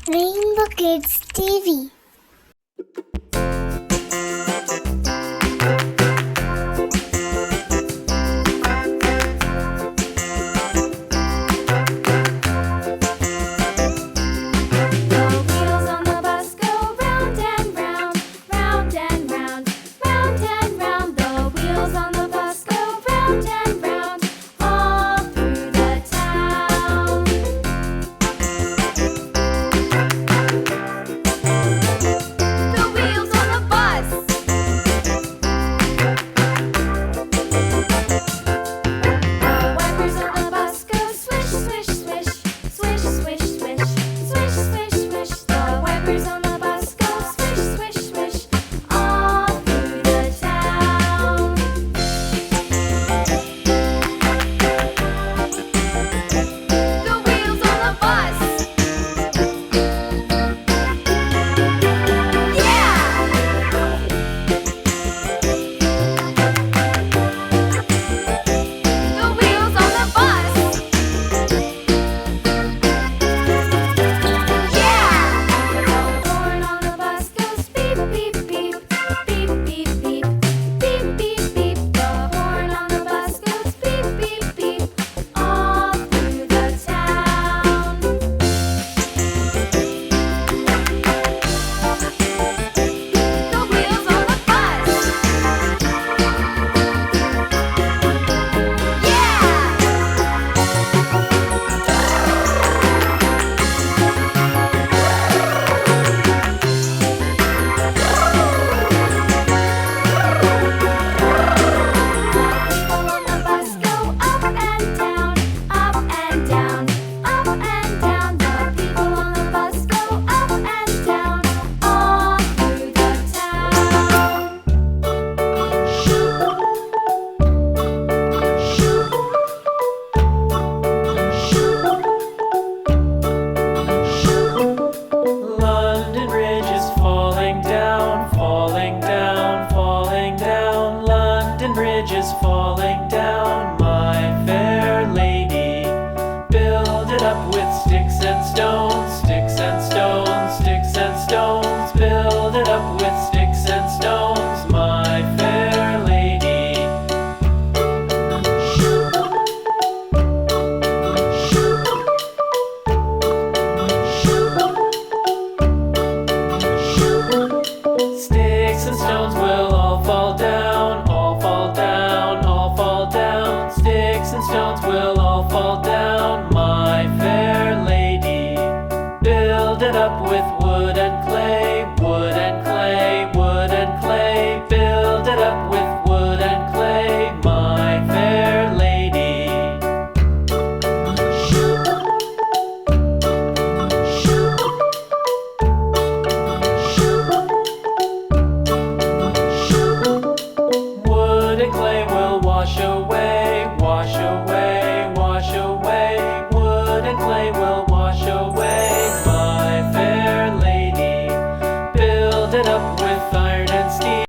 Rainbow Kids TV. Bridge is falling down, my fair lady. Build it up with sticks and stones, sticks and stones, sticks and stones. Build it up with sticks and stones, my fair lady. Sticks and stones will all fall down, all fall down, all fall down. Sticks and stones will all fall down, my fair lady. Build it up with wood and clay.